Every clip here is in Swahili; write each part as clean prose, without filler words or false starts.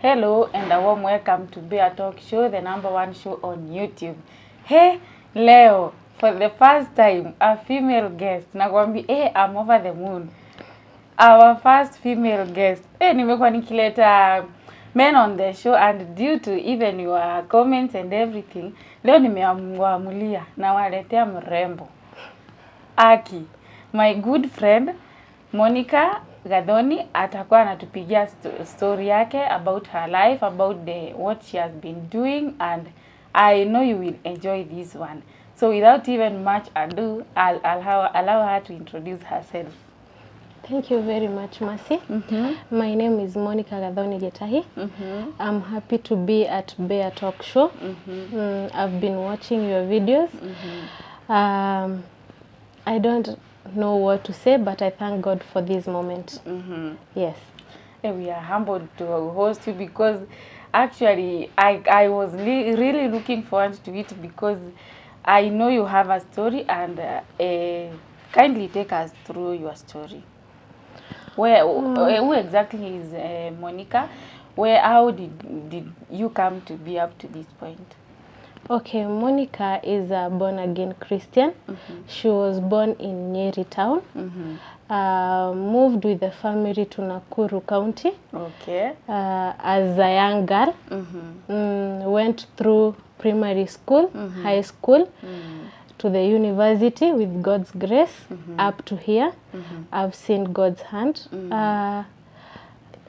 Hello and a warm welcome to Bear Talk Show, the #1 show on YouTube. Hey, leo, for the first time, a female guest. Nakwambi, I'm over the moon. Our first female guest. Nimekuwa nikileta men on the show, and due to even your comments and everything, leo nimeamulia na waletea mrembo. Aki, my good friend, Monica Gadhoni atakuwa anatupigia story yake about her life, about what she has been doing, and I know you will enjoy this one. So without even much ado, I'll allow her to introduce herself. Thank you very much, Mercy. My name is Monica Gadhoni Getahi. I'm happy to be at Bear Talk Show. I've been watching your videos. I don't know what to say, but I thank God for this moment. Yes. We are humbled to host you because actually I was really looking forward to it because I know you have a story, and kindly take us through your story. Who exactly is Monica? How did you come to be up to this point? Okay, Monica is a born-again Christian. She was born in Nyeri town. Moved with the family to Nakuru County. Okay. As a young girl. Went through primary school, high school, to the university with God's grace. Up to here, I've seen God's hand.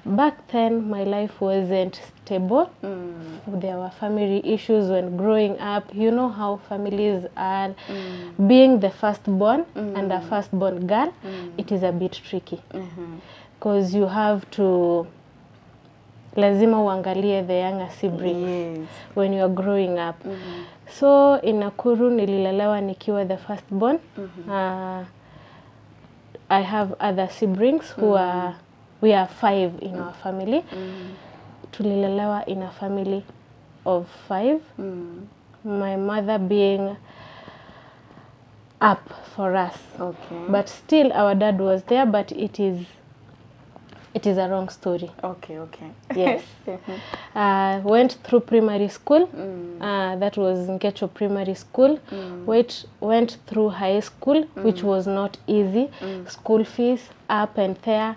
Back then, my life wasn't stable. There were family issues when growing up. You know how families are. Being the firstborn and a firstborn girl, it is a bit tricky. Because you have to lazima uangalie the younger siblings when you are growing up. So in Nakuru nililelewa nikiwa the firstborn. I have other siblings who are, we are 5 in our family. Tulilelewa in a family of 5. My mother being up for us. Okay. But still our dad was there, but it is a wrong story. Okay. Yes. Went through primary school. That was Nkecho Primary School. Went through high school, which was not easy. School fees up and there.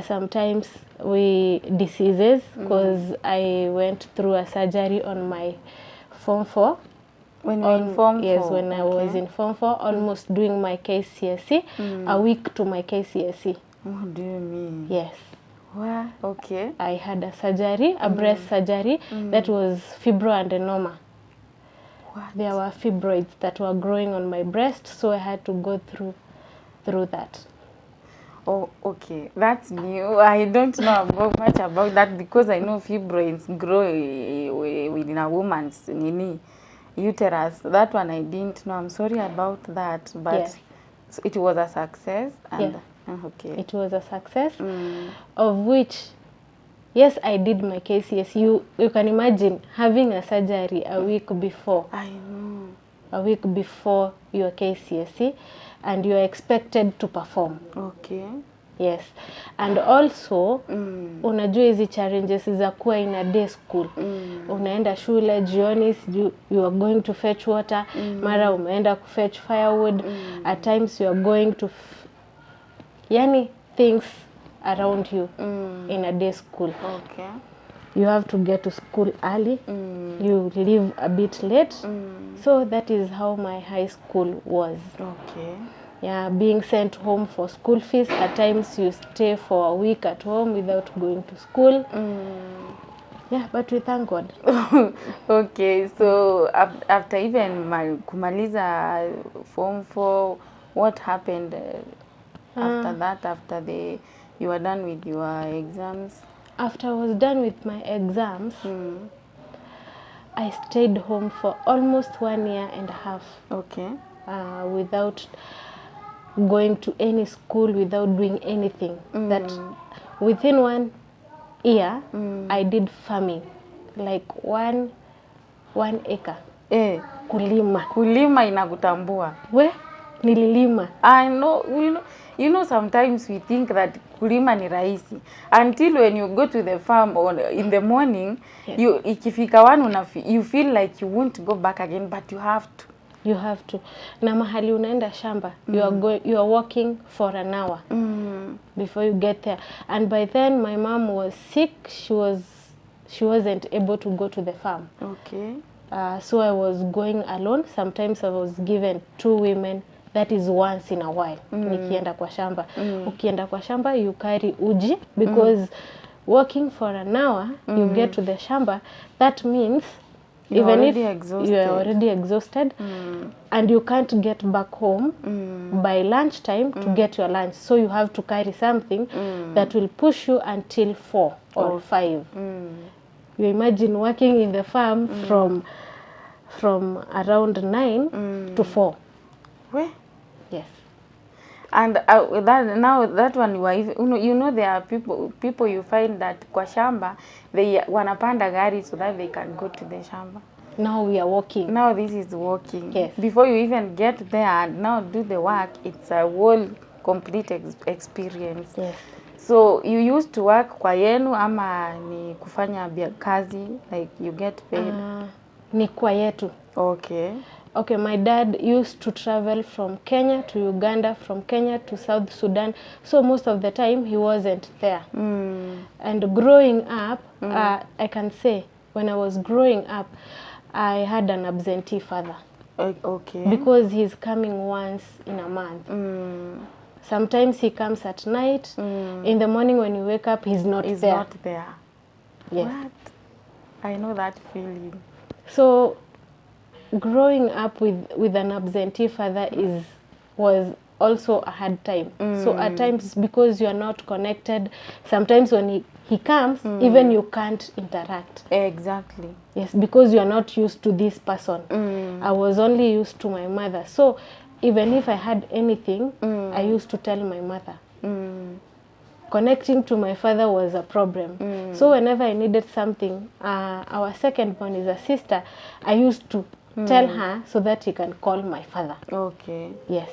Sometimes diseases, because I went through a surgery on my Form 4. When you were in Form 4? Yes, when I was in Form 4, almost doing my KCSE, a week to my KCSE. What do you mean? Yes. Wow. Okay. I had a surgery, a breast surgery, that was fibroadenoma. What? There were fibroids that were growing on my breast, so I had to go through that. Oh, okay. That's new. I don't know much about that because I know fibroids grow within a woman's uterus. That one I didn't know. I'm sorry about that, but it was a success. And okay. It was a success, of which, yes, I did my KCSE. You can imagine having a surgery a week before. I know. A week before your KCSE, and you are expected to perform. Okay. Yes. And also, unajua hizi challenges za kuwa in a day school. Unaenda shule jioni, you are going to fetch water, mara umeenda ku fetch firewood. At times you are going to things around you in a day school. Okay. You have to get to school early. You leave a bit late. So that is how my high school was. Okay. Yeah, being sent home for school fees. At times you stay for a week at home without going to school. Yeah, but we thank God. Okay, so after even kumaliza Form 4, what happened after that? After you were done with your exams? After I was done with my exams, I stayed home for almost 1 year and a half. Okay. Without going to any school, without doing anything. That within 1 year, I did farming, like one acre. Kulima inakutambua. Nililima. I know, you know sometimes we think that kulima ni rahisi until when you go to the farm in the morning, yes. Ikifika 1 you feel like you won't go back again, but you have to. You have to. Na mahali unaenda shamba, you are walking for an hour before you get there. And by then my mom was sick. She wasn't able to go to the farm. Okay. So I was going alone. Sometimes I was given 2 women. That is once in a while. Nikienda kwa shamba. Ukienda kwa shamba, you carry uji because walking for an hour, you get to the shamba. That means even if you are already exhausted and you can't get back home by lunchtime to get your lunch. So you have to carry something that will push you until 4 or 5. You imagine working in the farm from around 9 to 4. Where? Yes. And that one you know there are people you find that kwa shamba they wanapanda gari so that they can go to the shamba. Now we are walking. Now this is walking. Yes. Before you even get there and now do the work, it's a whole complete experience. Yes. So you used to work kwa yenu ama ni kufanya kazi like you get paid? Ni kwa yetu. Okay. Okay, my dad used to travel from Kenya to Uganda, from Kenya to South Sudan. So most of the time he wasn't there. And growing up, I can say when I was growing up, I had an absentee father. Okay. Because he's coming once in a month. Sometimes he comes at night. In the morning when you wake up, he's not there. He's not there. Yes. What? I know that feeling. So growing up with an absentee father was also a hard time. So at times, because you are not connected, sometimes when he comes, even you can't interact. Exactly. Yes, because you are not used to this person. I was only used to my mother. So even if I had anything, I used to tell my mother. Connecting to my father was a problem. So whenever I needed something, our second born is a sister, I used to tell her so that he can call my father. Okay. Yes.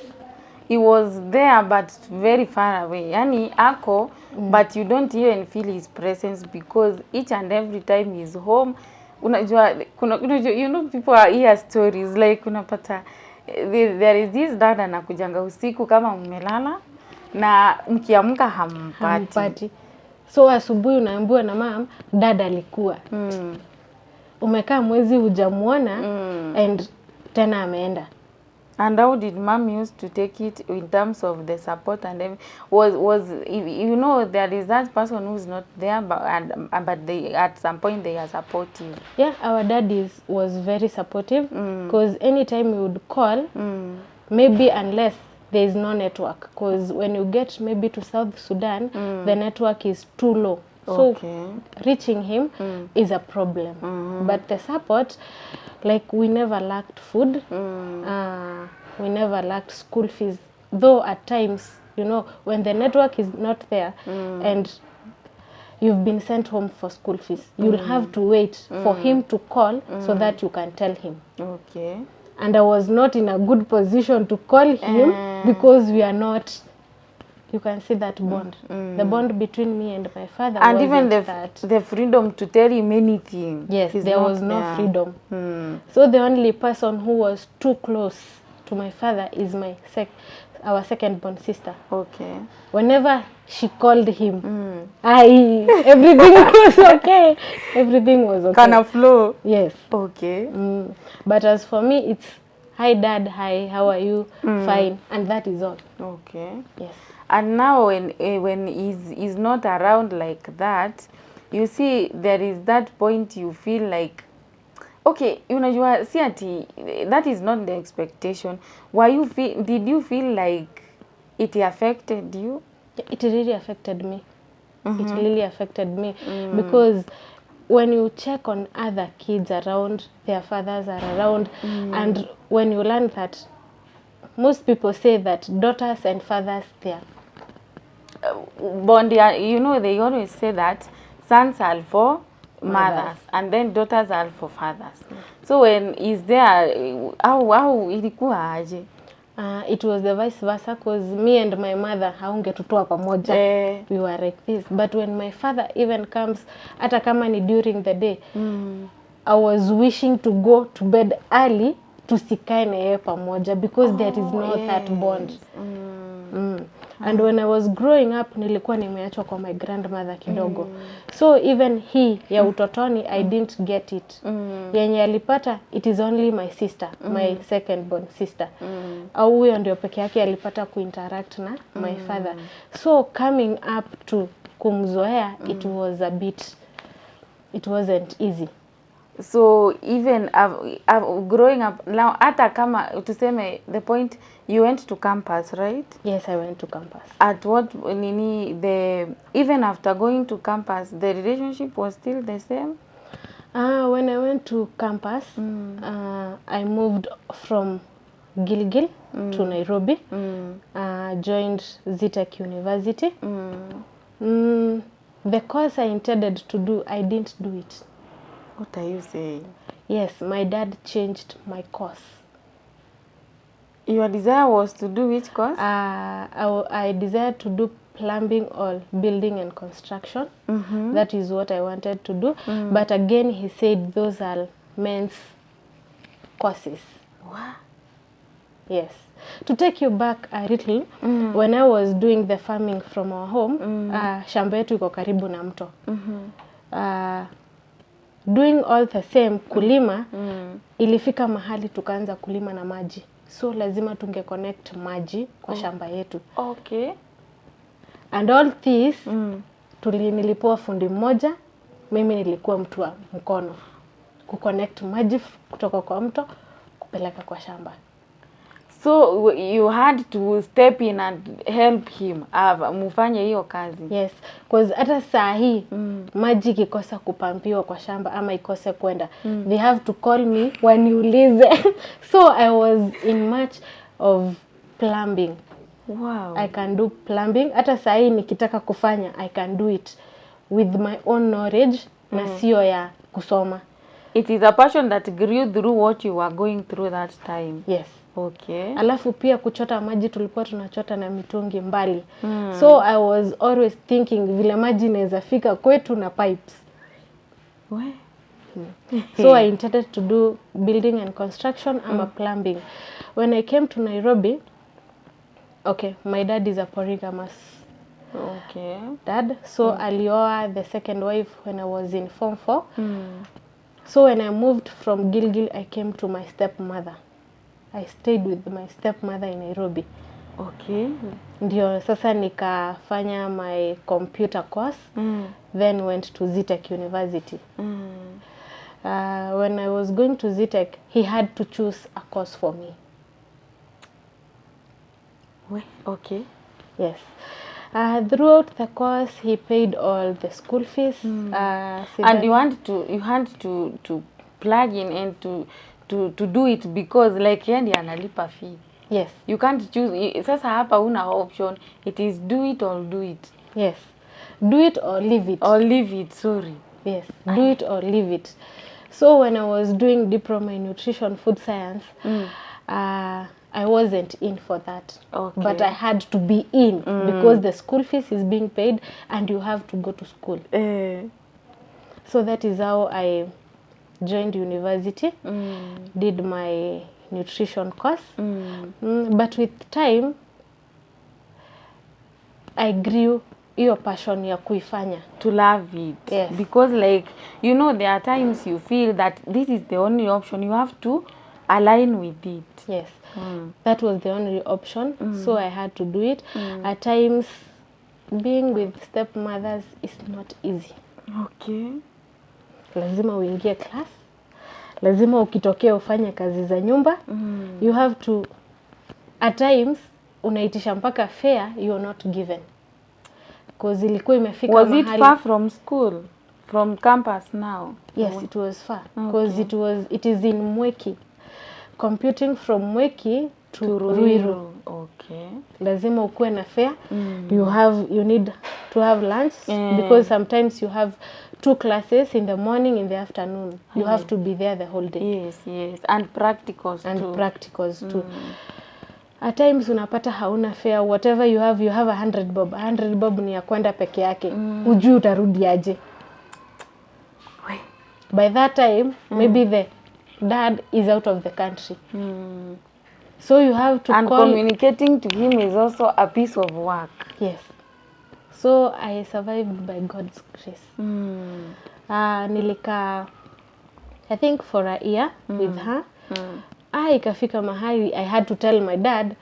He was there but very far away. Yani ako, but you don't even feel his presence because each and every time he's home, unajua, you know people hear stories like unapata, there is this dad anakujanga usiku kama umelala na mkiamka hampati. So asubuhi unaambiwa na mom, dada alikuwa. Umekaa mwezi hujamuona and tena ameenda. And how did mom used to take it in terms of the support and everything? Was you know there is that person who's not there but they at some point they are supportive. Yeah, our dad was very supportive because anytime we would call, maybe unless there is no network, because when you get maybe to South Sudan, the network is too low. So reaching him is a problem. But the support, like we never lacked food, we never lacked school fees. Though at times, you know, when the network is not there and you've been sent home for school fees, you'll have to wait for him to call so that you can tell him. Okay. And I was not in a good position to call him because we are not. You can see that bond. The bond between me and my father. And even the freedom to tell him anything. Yes, there was no freedom. So the only person who was too close to my father is our second born sister. Okay. Whenever she called him, everything was okay. Everything was okay. Kind of flow. Yes. Okay. But as for me, it's hi dad, hi, how are you? Fine. And that is all. Okay. Yes. And now when he's not around like that, you see there is that point you feel like, okay, unajua si ati that is not the expectation. Did you feel like it affected you? It really affected me. It really affected me because when you check on other kids around, their fathers are around, and when you learn that most people say that daughters and fathers, they are bond, you know, they always say that sons are for mothers and then daughters are for fathers. So when is there, how ilikuwa aje? It was the vice versa, because me and my mother haungetutoa pamoja. We were like this. But when my father even comes, hata kama ni during the day, I was wishing to go to bed early tusikae na yeye pamoja, because there is no that bond. And when I was growing up, nilikuwa nimeachwa kwa my grandmother kidogo. So even hii ya utotoni, I didn't get it. Yenye alipata, it is only my sister, my second born sister. Au huyo ndio peke yake alipata kuinteract na my father. So coming up to kumzoea, it wasn't easy. So even growing up now, hata kama tuseme the point you went to campus, right? Yes, I went to campus. At what even after going to campus, the relationship was still the same? When I went to campus, I moved from Gilgil to Nairobi. Joined Zitec University. The course I intended to do, I didn't do it. What are you saying? Yes, my dad changed my course. Your desire was to do which course? I desired to do plumbing or building and construction. That is what I wanted to do. But again, he said those are men's courses. What? Yes. To take you back a little, when I was doing the farming from our home, shamba yetu iko karibu na mto. Doing all the same kulima, ilifika mahali tukaanza kulima na maji. So lazima tunge connect maji kwa shamba yetu. Okay. And all this, nilipewa fundi mmoja, mimi nilikuwa mtu wa mkono. Kuconnect maji kutoka kwa mto, kupeleka kwa shamba. So you had to step in and help him mufanye hiyo kazi? Yes, because hata saa hii maji kikosa kupampiwa kwa shamba ama ikose kwenda, they have to call me waniulize. So I was in much of plumbing. Wow. I can do plumbing. Hata saa hii nikitaka kufanya, I can do it with my own knowledge na sio ya kusoma. It is a passion that grew through what you were going through that time? Yes. Okay. Alafu pia kuchota maji tulikuwa tunachota na mitungi mbali. So I was always thinking vile maji inaweza fika kwetu na pipes. So I intended to do building and construction and plumbing. When I came to Nairobi, okay, my dad is a polygamous dad. So alioa the second wife when I was in Form 4. So when I moved from Gilgil, I came to my stepmother. I stayed with my stepmother in Nairobi. Okay. Ndio sasa nikafanya my computer course, then went to Zitec University. When I was going to Zitec, he had to choose a course for me. Okay. Yes. Throughout the course, he paid all the school fees. And you had to plug in and to do it because like yeye ndiye analipa fee. Yes. You can't choose. Sasa hapa una option. It is do it or do it. Yes. Do it or leave it. Or leave it, sorry. Yes. Do it or leave it. So when I was doing diploma in nutrition food science, I wasn't in for that. Okay. But I had to be in because the school fees is being paid and you have to go to school. So that is how I joined university, did my nutrition course. But with time, I grew your passion ya kuifanya. To love it. Yes. Because like, you know, there are times you feel that this is the only option. You have to align with it. Yes. That was the only option. So I had to do it. At times, being with stepmothers is not easy. Okay. Lazima uingie class. Lazima ukitokea ufanye kazi za nyumba. You have to, at times, unaitisha mpaka fare, you are not given. Because ilikuwa imefika mahali. Was it far from school? From campus now? Yes, it was far. Because it is in Mweki. Computing from Mweki to Ruiru. Okay. Lazima ukue na fare. You need to have lunch because sometimes you have 2 classes in the morning, in the afternoon. You have to be there the whole day. Yes. And practicals too. At times unapata hauna fare, whatever you have 100 bob. 100 bob ni ya kwenda peke yake. Hujui utarudi aje. By that time, maybe the dad is out of the country. So you have to and call. Communicating to him is also a piece of work. Yes. So I survived by God's grace. Nilika, I think for a year with her. Ikafika mahali I had to tell my dad,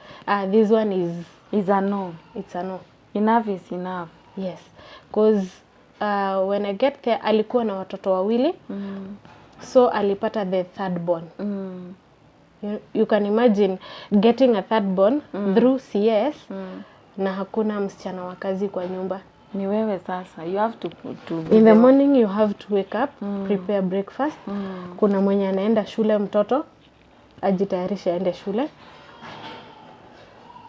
this one is a no. It's a no. Enough is enough. Yes. Because when I get there, alikuwa na watoto wawili. So alipata the third born. You can imagine getting a third born through CS na hakuna msichana wa kazi kwa nyumba. Ni wewe sasa. You have to in the morning you have to wake up, prepare breakfast. Kuna mwenye anaenda shule mtoto, ajitayarisha aende shule.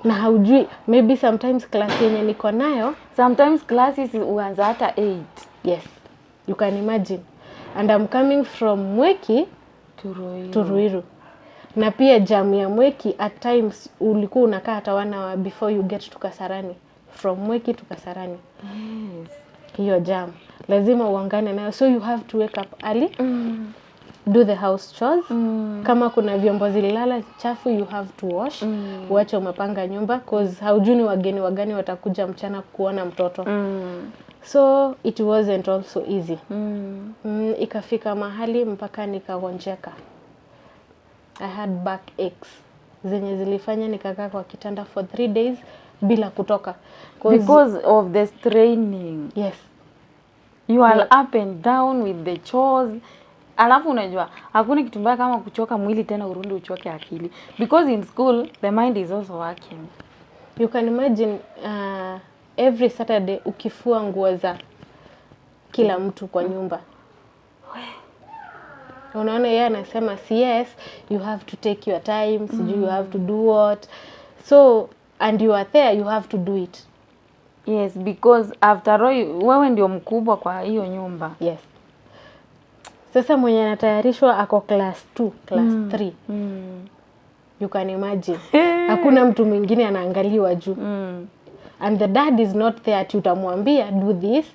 Na haujui, maybe sometimes class yenye niko nayo, sometimes classes huanza hata 8. Yes. You can imagine. And I'm coming from Mweki to Ruiru. Na pia jam ya Mweki at times ulikuwa unakaa hata 1 hour before you get to Kasarani. From Mweki to Kasarani. Yes. Hiyo jam. Lazima uangane nayo. So you have to wake up early. Do the house chores. Kama kuna vyombo zililala chafu, you have to wash. Uache umepanga nyumba cause haujui wageni watakuja mchana kuona mtoto. So it wasn't also easy. Ikafika mahali mpaka nikagonjeka. I had backaches zenye zilifanya nikakaa kwa kitanda for 3 days bila kutoka. Because of the straining. Yes. You are up and down with the chores. Alafu unajua, hakuna kitu mbaya kama kuchoka mwili tena urudi uchoke akili. Because in school, the mind is also working. You can imagine every Saturday ukifua nguo za kila mtu kwa nyumba. Unaona yeye anasema yes, you have to take your time, you have to do what. So, and you are there, you have to do it. Yes, because after all, wewe ndio mkubwa kwa hiyo nyumba. Yes. Sasa mwenye anatayarishwa ako class 2, class 3. You can imagine. Hakuna mtu mwingine anaangaliwa juu. And the dad is not there to utamwambia do this.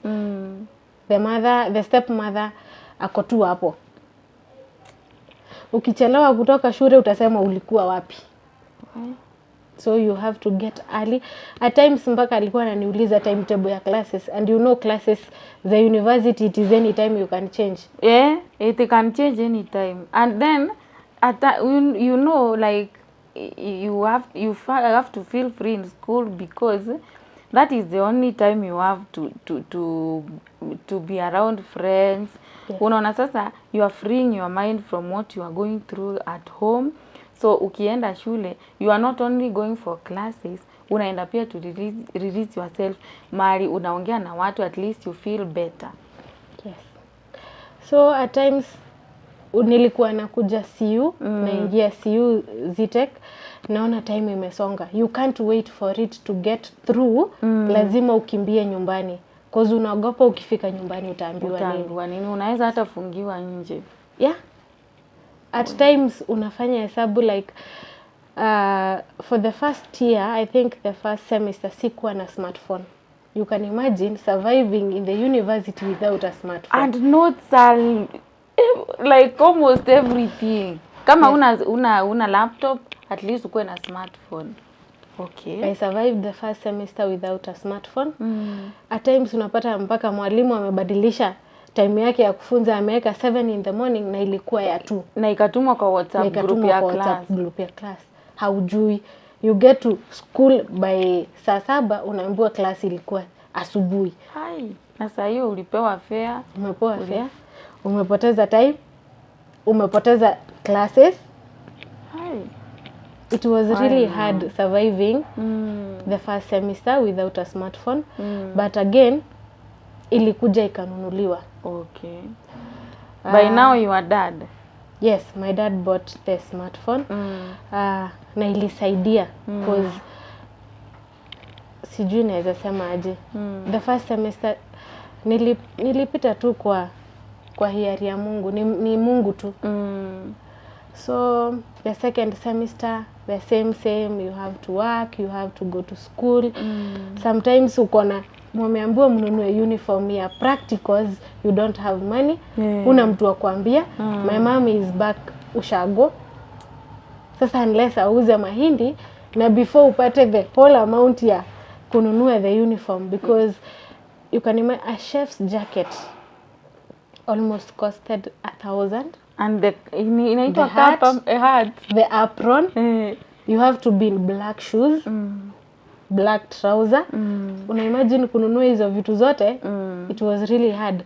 The stepmother ako tu hapo. Ukichelewa kutoka shule utasema ulikuwa wapi. So you have to get early. At times mpaka alikuwa ananiuliza timetable ya classes, and you know classes the university it is any time you can change. Yeah, it can change any time. And then you know, like you have to feel free in school because that is the only time you have to be around friends. Yes. Unaona sasa you are freeing your mind from what you are going through at home. So ukienda shule, you are not only going for classes, unaenda pia to release yourself. Mali unaongea na watu, at least you feel better. Yes. So at times nilikuwa nakuja CU, naingia CU Zitek, naona time imesonga. You can't wait for it to get through. Lazima ukimbie nyumbani. Cause unaogopa ukifika nyumbani utaambiwa nini. Unaweza hata fungiwa nje. Yeah. At times unafanya hesabu like for the first year, I think the first semester sikuwa na smartphone. You can imagine surviving in the university without a smartphone. And notes are like almost everything. Kama yes. una laptop, at least ukuwe na smartphone. Okay. I survived the first semester without a smartphone. At times unapata mpaka mwalimu amebadilisha time yake ya kufunza, ameweka 7 in the morning na ilikuwa ya 2. Na ikatumwa kwa WhatsApp group ya class. Haujui. You get to school by saa 7 unaambiwa class ilikuwa asubuhi. Hai. Na saa hiyo ulipewa fare. Umepewa fare. Umepoteza time. Umepoteza classes. Hai. It was really hard surviving the first semester without a smartphone. But again, ilikuja ikanunuliwa. Okay. By now you are dad. Yes, my dad bought the smartphone. Na ilisaidia because sijui naweza sema aje. The first semester nilipita tu kwa hiari ya Mungu. Ni Mungu tu. So the second semester the same, you have to work, you have to go to school. Sometimes ukona mwameambiwa mnunue uniform ya practicals, you don't have money. Una mtu wa kuambia. My mom is back ushago. Sasa unless auze mahindi na before upate the whole amount ya kununua the uniform, because you can imagine a chef's jacket almost costed 1,000. And the hat, the apron, you have to be in black shoes, black trouser. Una imagine kununua hizo vitu zote, it was really hard.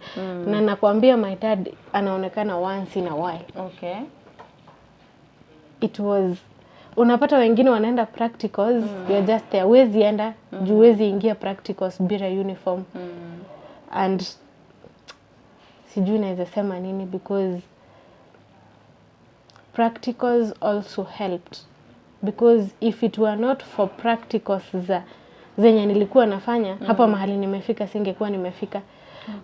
Na nakwambia my dad anaonekana once in a while. Okay. It was, unapata wengine wanaenda practicals, you're just there, wezi enda, juu wezi ingia practicals bila uniform. And sijui naweza sema nini, because practicals also helped, because if it were not for practicals zenye nilikuwa nafanya, hapa mahali nimefika singekuwa nimefika.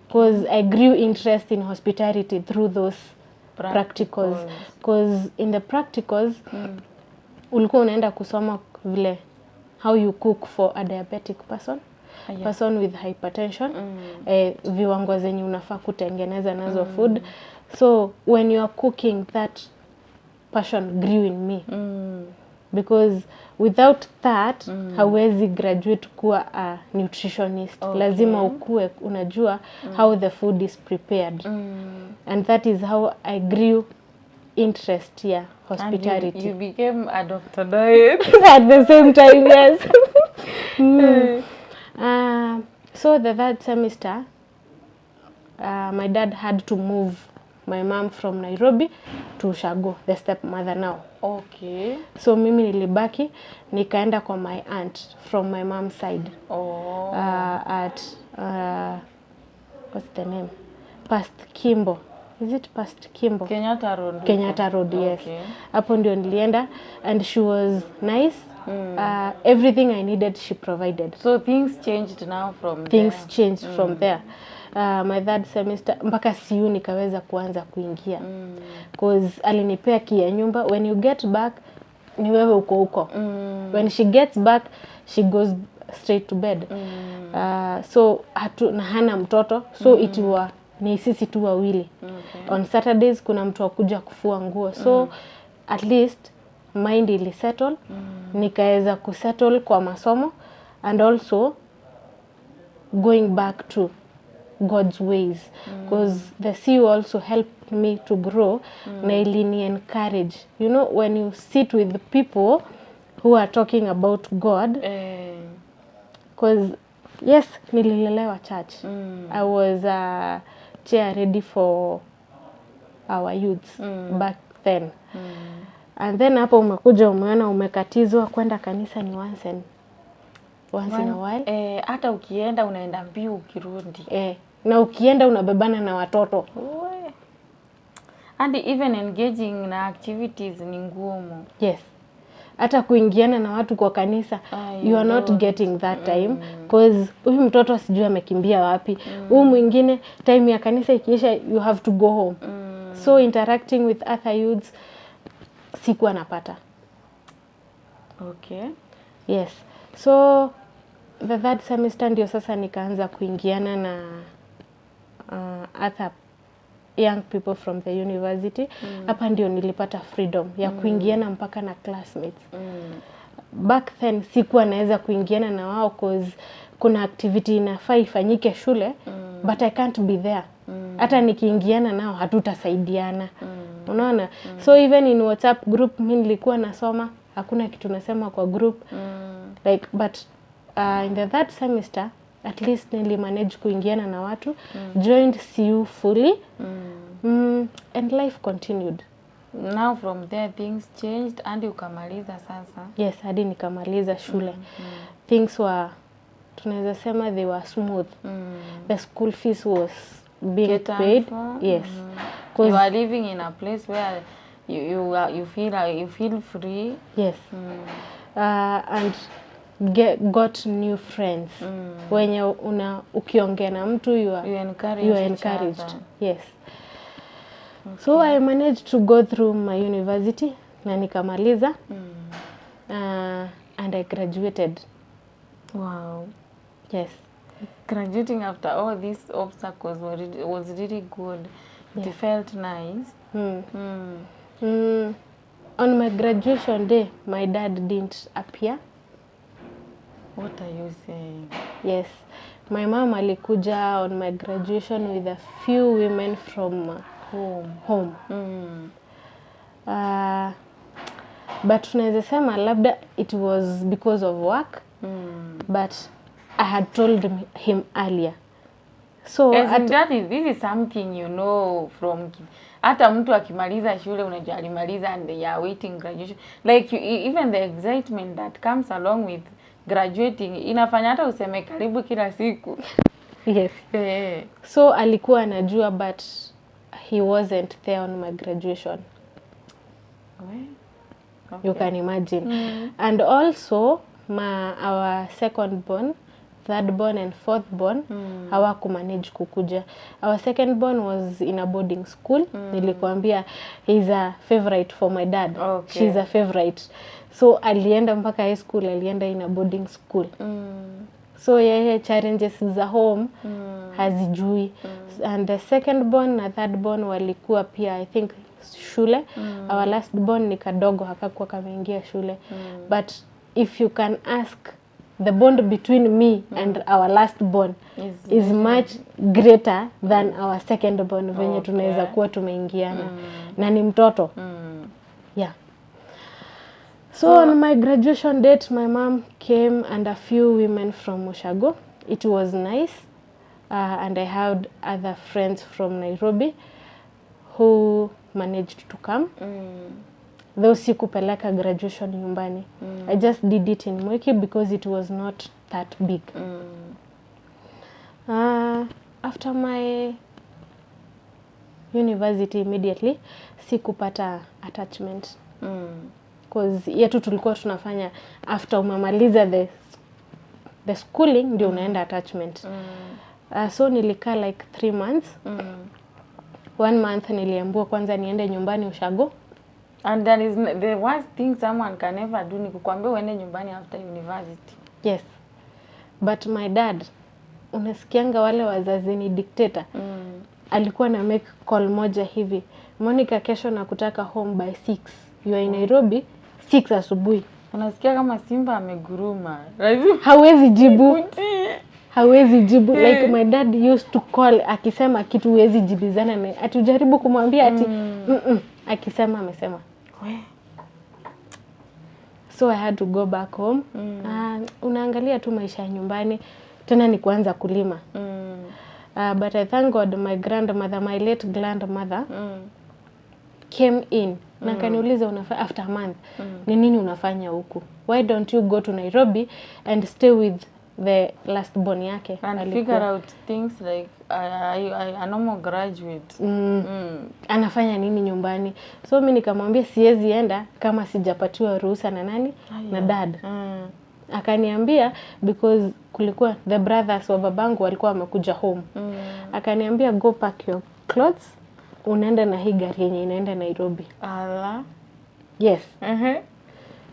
Because I grew interest in hospitality through those practicals. Because in the practicals ulikuwa unaenda kusoma vile how you cook for a diabetic person, person with hypertension, viwango zenye unafaa kutengeneza nazo food. So when you are cooking, that passion grew in me. Because without that hauwezi graduate kuwa a nutritionist. Lazima ukue unajua how the food is prepared. And that is how I grew interest here, hospitality. And you became a doctor diet at the same time, yes. So the third semester, my dad had to move my mom from Nairobi to Shago, the stepmother now. Okay. So mimi nilibaki, nikaenda kwa my aunt from my mom's side. At, what's the name? Past Kimbo. Is it past Kimbo? Kenyatta Road. Kenyatta Road, yes. Hapo ndio nilienda, and she was nice. Everything I needed she provided. So things changed now from things there. Changed from there. My third semester mpaka CU nikaweza kuanza kuingia. Because alinipea key ya nyumba. When you get back ni wewe uko huko. When she gets back she goes straight to bed. So na hana mtoto, so it was ni sisi tu wawili. On Saturdays kuna mtu akuja kufua nguo. So at least mind ili settle. Nikaweza kusettle kwa masomo, and also going back to God's ways, because the CU also helped me to grow. Na ilini encourage, you know, when you sit with the people who are talking about God, because yes, nililelewa church. I was chair ready for our youths back then. And then hapo umekuja umeona umekatizwa kwenda kanisa ni once in a while. Hata ukienda unaenda mbio ukirudi. Na ukienda unabebana na watoto. And even engaging na activities ni ngumu. Yes. Hata kuingiana na watu kwa kanisa, you are not getting that time. Because huyu mtoto sijui amekimbia wapi. Huyu mwingine time ya kanisa ikiisha you have to go home. So interacting with other youths sikuwa napata. Okay. Yes. So the third semester ndio sasa nikaanza kuingiana na other young people from the university. Hapa ndio nilipata freedom ya kuingiana mpaka na classmates. Back then sikuwa naweza kuingiana na wao cause kuna activity inafaa ifanyike shule, but I can't be there. Hata nikiingiana nao hatutasaidiana. Unaona? So even in WhatsApp group mimi nilikuwa nasoma, hakuna kitu nasema kwa group. Like but in the third semester at least nilimanage kuingiana na watu, joined CU fully, and life continued. Now from there things changed and ukamaliza sasa. Yes, hadi nikamaliza shule. Things were, tunaweza sema they were smooth. The school fees was being paid. Yes. You are living in a place where you feel free. Yes. And got new friends. Wenye ukiongea na mtu you are encouraged. Yes. Okay. So I managed to go through my university na nikamaliza. And I graduated. Wow. Yes. Graduating after all these obstacles was really good. It Yeah. felt nice. On my graduation day, my dad didn't appear. What are you saying? Yes. My mom alikuja on my graduation with a few women from home. But tunaweza sema labda it was because of work. But I had told him earlier. So this is something you know from hata mtu akimaliza shule unajua alimaliza and they are waiting graduation. Like even the excitement that comes along with graduating inafanya hata useme karibu kila siku. Yes. So alikuwa anajua but he wasn't there on my graduation. Okay. You can imagine. And also our second born, third born and fourth born hawakumanage kukuja. Our second born was in a boarding school. Nilikuambia he's a favorite for my dad. Okay. She's a favorite. So alienda mpaka high school, alienda in a boarding school. So yeye challenges za home hazijui. And the second born na third born walikuwa pia I think shule. Our last born ni kadogo hakakuwa kameingia shule. But if you can ask, the bond between me and our last born is much greater than our second born venye tunaweza kuwa tumeingiana. Na ni mtoto. Yeah. So on my graduation date, my mom came and a few women from Ushago. It was nice. And I had other friends from Nairobi who managed to come. Though sikupeleka graduation nyumbani. I just did it in Mwiki because it was not that big. After my university immediately, sikupata attachment. Because yetu tulikuwa tunafanya after umemaliza the schooling ndio unaenda attachment. So nilikaa like 3 months. 1 month niliambiwa kwanza niende nyumbani Ushago. And that is the worst thing someone can ever do ni kukuambia uende nyumbani after university. Yes. But my dad, unasikianga wale wazazi ni dictator. Alikuwa na make call moja hivi. Monica, kesho nakutaka home by 6. You are in Nairobi 6 asubuhi. Unasikia kama simba ameguruma. Hawezi jibu. Hawezi jibu. Like my dad used to call akisema kitu huwezi jibizana na atujaribu kumwambia ati akisema amesema. So I had to go back home. Unaangalia tu maisha ya nyumbani tena ni kuanza kulima. But I thank God my grandmother, my late grandmother came in. Na kaniuliza after a month, ni nini unafanya huku? Why don't you go to Nairobi and stay with the last born yake? And figure out things like a normal graduate. Anafanya nini nyumbani? So mimi nikamwambia siwezi enda kama sijapatiwa ruhusa na nani? Na dad. Akaniambia because kulikuwa the brothers wa babangu walikuwa wamekuja home. Akaniambia go pack your clothes. Unaenda na hii gari yenye inaenda Nairobi. Ala. Yes.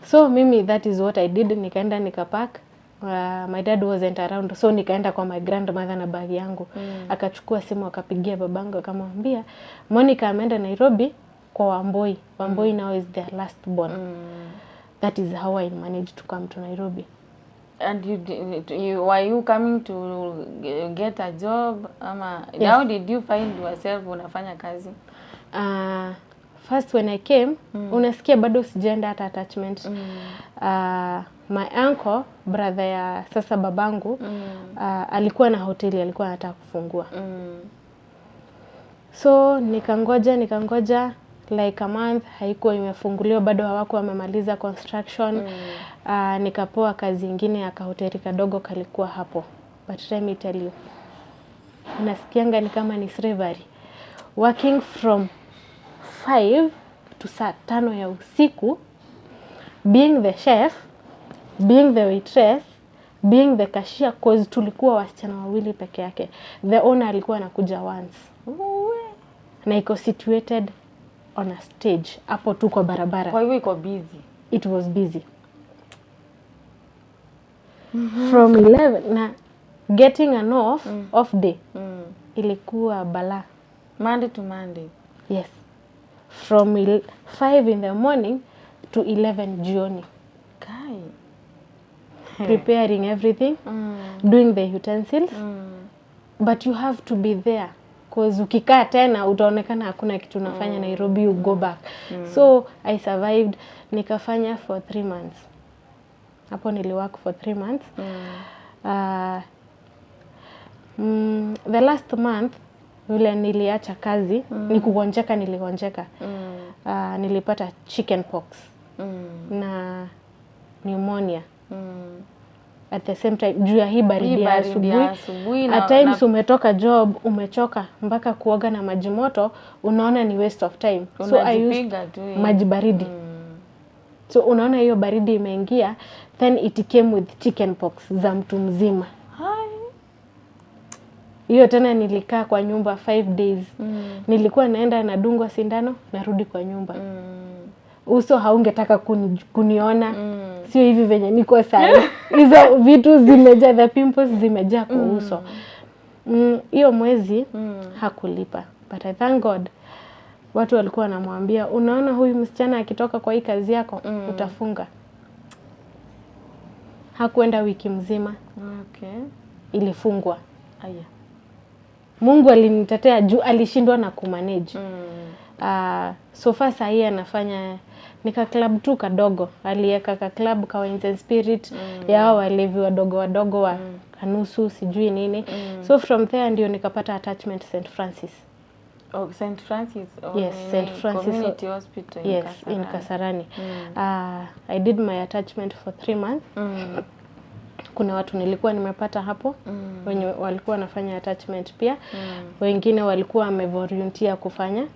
So mimi that is what I did. Nikaenda nikapack. My dad wasn't around. So nikaenda kwa my grandmother na bag yangu. Akachukua simu akapigia babangu akamwambia Monica ameenda Nairobi kwa Wamboi. Wamboi now is their last born. That is how I managed to come to Nairobi. And were you coming to get a job? Yes. How did you find yourself unafanya kazi? First when I came, unasikia bado sijaenda hata attachment. My uncle, brother ya sasa babangu, alikuwa na hoteli, alikuwa anataka kufungua. So nikangoja like a month, haikuwa imefunguliwa, bado hawakuwa wamemaliza construction. Nikapewa kazi ingine ya kahoteli kadogo kalikuwa hapo. But let me tell you, unasikianga ni kama ni slavery. Working from 5 to saa 5 ya usiku, being the chef, being the waitress, being the cashier, cause tulikuwa wasichana wawili peke yake. The owner alikuwa anakuja once. na iko situated on a stage hapo tu kwa barabara. Kwa hivyo iko busy. It was busy. From 11 na getting an off day ilikuwa balaa. Monday to Monday. Yes. From 5 in the morning to 11 jioni. Kai. Preparing everything, doing the utensils. But you have to be there. Because ukikaa tena utaonekana hakuna kitu unafanya Nairobi, you go back. So I survived, nikafanya for 3 months. Hapo niliwork for 3 months. The last month vile niliacha kazi, niligonjeka. Nilipata chicken pox na pneumonia. At the same time, juu ya hii baridi ya asubuhi. At times umetoka job, umechoka, mpaka kuoga na maji moto, unaona ni waste of time. So I used maji baridi. So unaona hiyo baridi imeingia, then it came with chicken pox za mtu mzima. Hiyo tena nilikaa kwa nyumba 5 days. Nilikuwa naenda nadungwa sindano, narudi kwa nyumba. Uso haungetaka kuniona. Sio hivi venye niko sasa. Hizo vitu zimejaa, the pimples zimejaa kwa uso. Hiyo mwezi hakulipa. But I thank God. Watu walikuwa wanamwambia, unaona huyu msichana akitoka kwa hii kazi yako, utafunga. Hakuenda wiki mzima. Okay. Ilifungwa. Aya. Mungu alinitetea juu alishindwa na kumanage. So far saa hii anafanya nika club tu kadogo. Aliweka ka club ka Wines and Spirit ya walevi wadogo wa kanusu sijui nini. So from there ndio nikapata attachment St. Francis. Oh, St. Francis. Yes, St. Francis Community Hospital in Kasarani. In Kasarani. I did my attachment for 3 months. Kuna watu nilikuwa nimepata hapo wenye walikuwa wanafanya attachment pia. Wengine walikuwa wamevolunteer kufanya.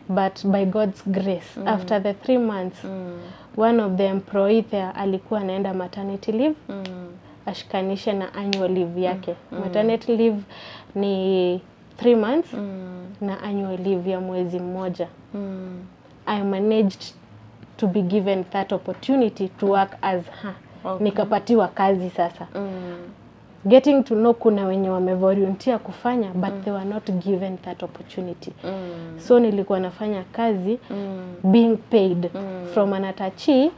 But by God's grace, after the 3 months, one of the employee there alikuwa anaenda maternity leave. Ashikanishe na annual leave yake. Maternity leave ni 3 months na annual leave ya mwezi mmoja. I managed to be given that opportunity to work as her. Okay. Nikapatiwa kazi sasa. Getting to know kuna wenye wamevolunteer kufanya but they were not given that opportunity. So nilikuwa nafanya kazi being paid from an attachee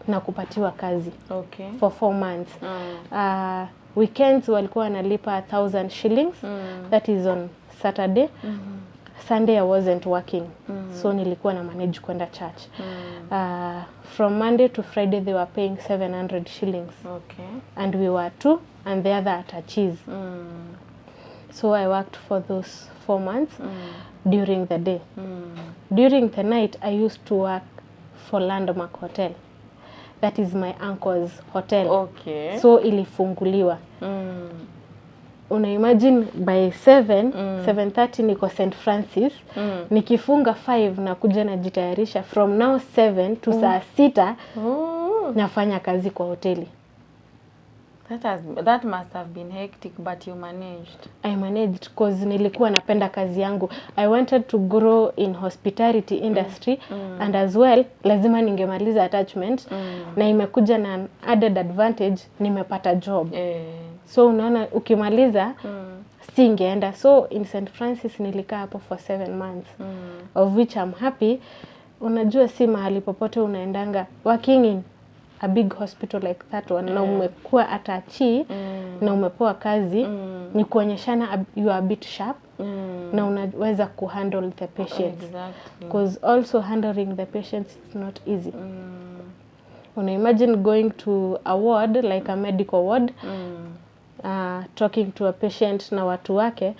na kupatiwa kazi. Okay. For 4 months. Weekends walikuwa wanalipa 1,000 shillings. That is on Saturday. Sunday I wasn't working. So nilikuwa na manage kwenda church. From Monday to Friday they were paying 700 shillings. Okay. And we were 2 and the other attachees. So I worked for those 4 months during the day. During the night I used to work for Landmark Hotel. That is my uncle's hotel. Okay. So ilifunguliwa. Una imagine by 7:30 niko St. Francis. Nikifunga 5 na kuja najitayarisha from now 7 to saa 6 nafanya kazi kwa hoteli. That must have been hectic, but you managed. I managed because nilikuwa napenda kazi yangu. I wanted to grow in hospitality industry and as well lazima ningemaliza attachment na imekuja na added advantage, nimepata job. So unaona ukimaliza singeenda. So in St. Francis nilikaa hapo for 7 months. Of which I'm happy. Unajua si mahali popote unaendanga working in a big hospital like that one na umekuwa attachee na umepewa kazi ni kuonyeshana you are a bit sharp na unaweza kuhandle the patients. Exactly. Because also handling the patients is not easy. Una imagine going to a ward like a medical ward, talking to a patient na watu wake,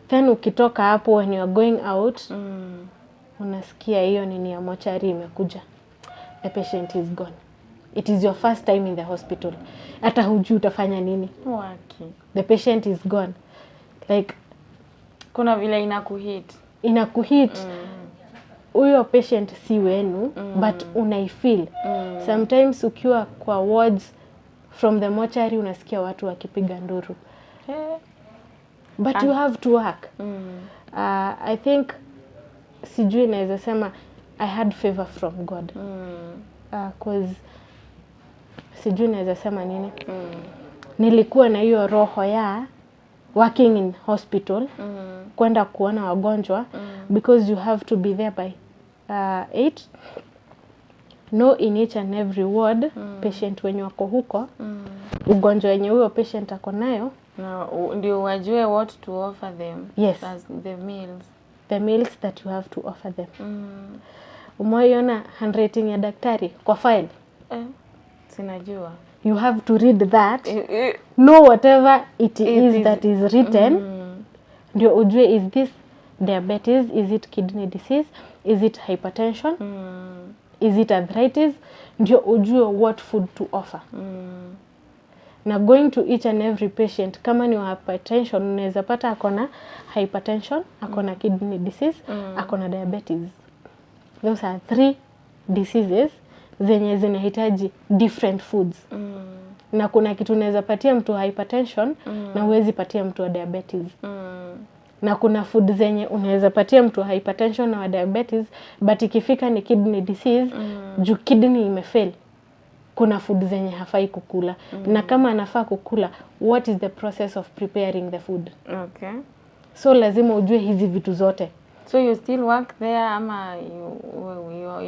then ukitoka hapo when you are going out, unasikia hiyo nini ya mochari imekuja. The patient is gone. It is your first time in the hospital. Hata hujui utafanya nini. Waki. The patient is gone. Like kuna vile inakuhit. Huyo patient si wenu but unaifeel. Sometimes ukiwa kwa wards from the mortuary unasikia watu wakipiga nduru. but you have to work. I think sijui naweza sema I had favor from God. Cause sijui naweza sema nini. Nilikuwa na hiyo roho ya working in hospital, kwenda kuona wagonjwa, because you have to be there by 8, know in each and every ward patient wenye wako huko, ugonjwa wenye huyo patient ako nayo, ndio wajue what to offer them. Yes. As the meals that you have to offer them. Umeona handwriting ya daktari kwa file? Sinajua. You have to read that, know whatever it is that is written, ndio ujue, is this diabetes, is it kidney disease, is it hypertension, is it arthritis, ndio ujue what food to offer. Na going to each and every patient, kama ni hypertension, unaweza pata akona hypertension, akona kidney disease, akona diabetes. Those are 3 diseases zenye zinahitaji different foods. Na kuna kitu unaweza patia mtu hypertension na huwezi patia mtu wa diabetes. Na kuna food zenye unaweza patia mtu hypertension na wa diabetes, but ikifika ni kidney disease, juu kidney imefail, kuna food zenye hafai kukula. Na kama anafaa kukula, what is the process of preparing the food? Okay. So lazima ujue hizi vitu zote. So you still work there ama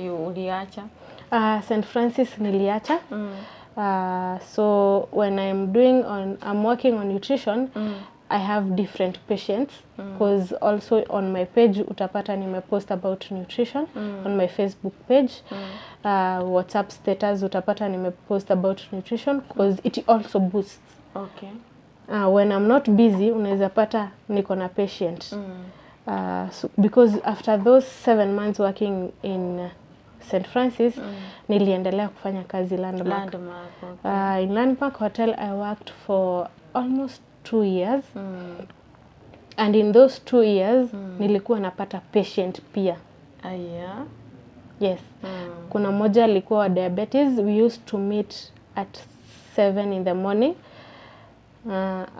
you uliacha? St. Francis niliacha. So when I'm working on nutrition, I have different patients, because also on my page utapata nimepost about nutrition, on my Facebook page, WhatsApp status utapata nimepost about nutrition, because it also boosts. Okay. When I'm not busy unaweza pata niko na patient. So because after those 7 months working in St. Francis, niliendelea kufanya kazi Landmark. Okay. In Landmark Hotel I worked for almost 2 years. And in those 2 years, nilikuwa napata patient pia. Yeah? Yes. Kuna moja alikuwa wa diabetes. We used to meet at 7 in the morning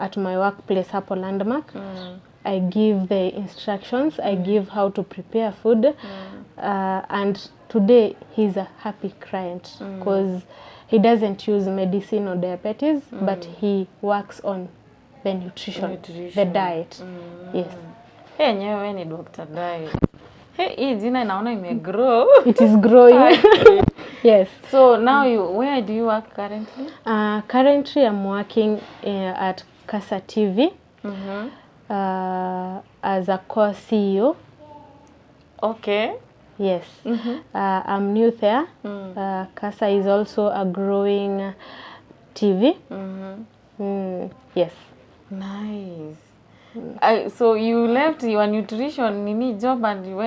at my workplace hapo Landmark. I give the instructions, I give how to prepare food, and today he's a happy client, because he doesn't use medicine or diabetes, but he works on the nutrition, the diet. Yes. Hey, nyewe ni Dr. Diet. Hey, hii jina naona imegrow. It is growing. Yes. So now where do you work currently? Currently I'm working at Casa TV. As a co-CEO. Okay. Yes. I'm new there. Casa is also a growing TV. Yes. Nice. So you left your nutrition job and you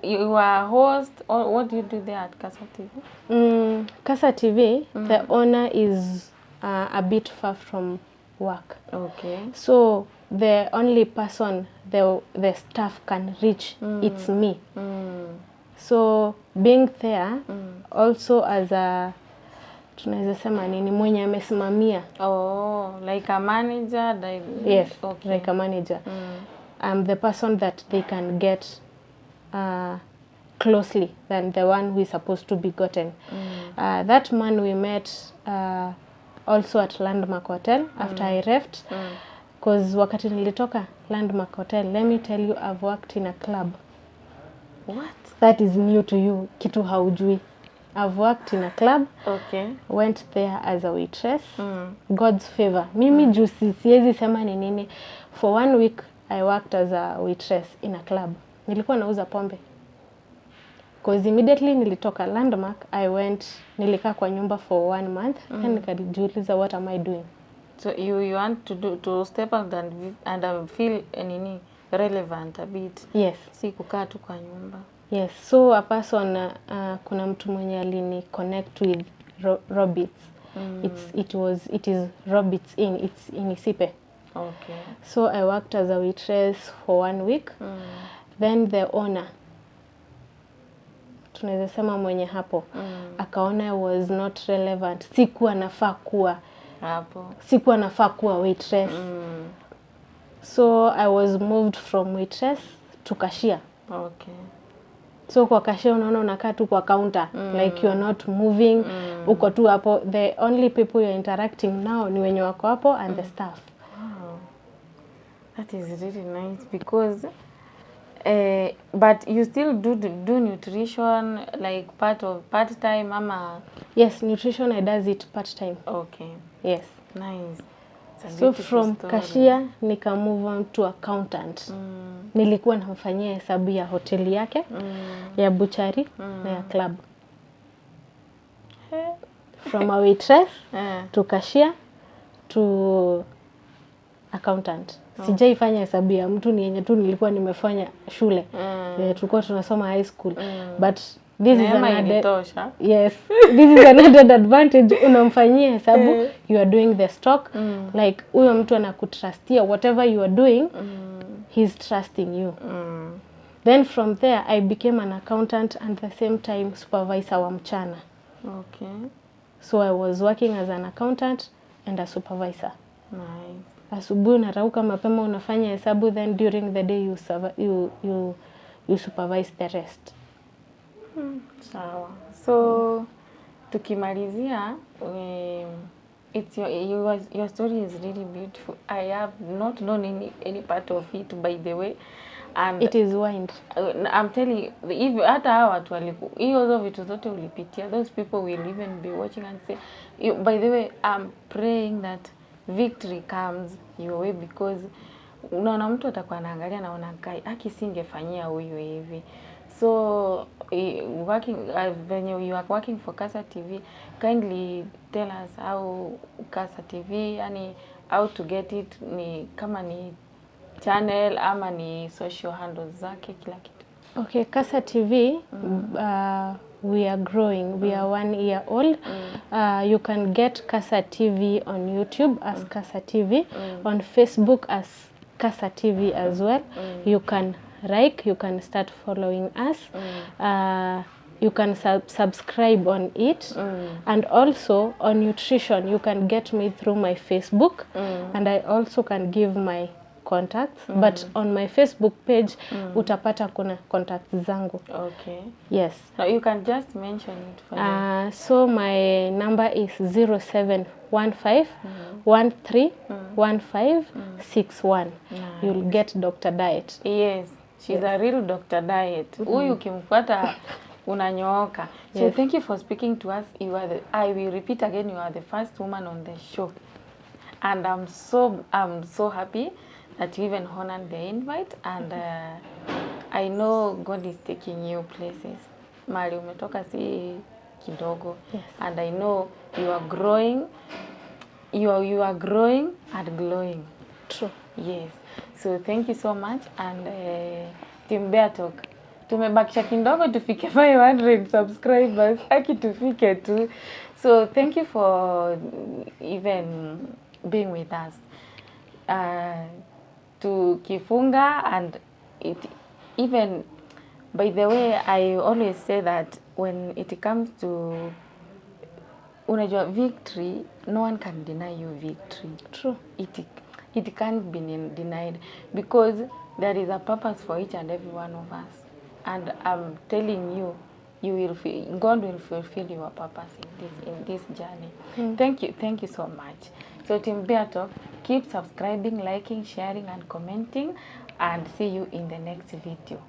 you were a host, or what do you do there at Casa TV? Casa TV, the owner is a bit far from work. Okay. So the only person the staff can reach, it's me. So being there, also as a, tunaweza sema nini, mwenye amesimamia. Oh, like a manager? Yes, okay. Like a manager. I'm the person that they can get closely than the one who is supposed to be gotten. That man we met also at Landmark Hotel after I left. Because wakati nilitoka Landmark Hotel, let me tell you, I've worked in a club. What? That is new to you, kitu haujui. I've worked in a club. Okay. Went there as a waitress. God's favor. Mimi juu siwezi sema ni nini. For 1 week I worked as a waitress in a club. Nilikuwa nauza pombe. Because immediately nilitoka Landmark, nilikaa kwa nyumba for 1 month. Then nikajiuliza, what am I doing? So you want to step out and feel relevant a bit. Yes. Si kukaa tu kwa nyumba. Yes. So a person, kuna mtu mwenye alini connect with Robbits. It is Robbits it's in Isipe. Okay. So I worked as a waitress for 1 week. Then the owner, tunaweza sema mwenye hapo, akaona I was not relevant. Sikuwa nafaa kuwa hapo. Sikuwa nafaa kuwa waitress. So I was moved from waitress to cashier. Okay. So kwa cashier unaona unakaa tu kwa counter, like you're not moving, uko tu hapo. The only people you're interacting now ni wenye wako hapo and the staff. Wow. That is really nice because but you still do nutrition like part time mama? Yes, nutrition I does it part time. Okay. Yes. Nice. So from cashier nika move on to accountant. Nilikuwa namfanyia hesabu ya hoteli yake, ya butchery na ya club. From a waitress to cashier to accountant. Sijaifanya hesabu ya mtu, ni yenye tu nilikuwa nimefanya shule. Tulikuwa tunasoma high school. But this is another, yes, this is another advantage. Unamfanyia hesabu, you are doing the stock. Like huyo mtu anakutrustia whatever you are doing, he's trusting you. Then from there I became an accountant and at the same time supervisor wa mchana. Okay. So I was working as an accountant and a supervisor. Nice. Asubuhi unarauka mapema unafanya hesabu, then during the day you supervise the rest. Sawa. So tukimalizia, it's your story is really beautiful. I have not known any part of it, by the way, and it is wind. I'm telling you, if hata hawa watu hizo vitu zote ulipitia, those people will even be watching and say, by the way, I'm praying that victory comes your way, because unaona mtu atakuwa anaangalia naona kai akisingefanyia huyu hivi. So working when you are working for Kasa TV, kindly tell us how Kasa TV, yani how to get it, ni kama ni channel ama ni social handles zake, kila kitu. Okay, Kasa TV, we are growing. We are 1 year old. You can get Kasa TV on YouTube as Kasa TV, on Facebook as Kasa TV as well. You can you can start following us. You can subscribe on it. And also on nutrition, you can get me through my Facebook. And I also can give my contacts, but on my Facebook page utapata kuna contacts zangu. Okay. Yes. Now you can just mention it for me. So my number is 0715 131561. You'll get Dr. Diet. Yes, she's a real Dr. Diet. Huyu ukimfuata unanyooka. So thank you for speaking to us. I will repeat again, you are the first woman on the show. And I'm so happy that you even honored the invite, and I know God is taking you places. Mali umetoka si kidogo. Yes. And I know you are growing. You are growing and glowing. True. Yes. So thank you so much, and Team Bear Talk, tumebakisha kidogo tufike 500 subscribers. Aki tufike tu. So thank you for even being with us. To kifunga, and it even, by the way, I always say that when it comes to unajua victory, no one can deny you victory. True. It can't be denied, because there is a purpose for each and every one of us, and I'm telling you, God will fulfill your purpose in this journey. Thank you so much. So Team Bear Talk, keep subscribing, liking, sharing and commenting, and see you in the next video.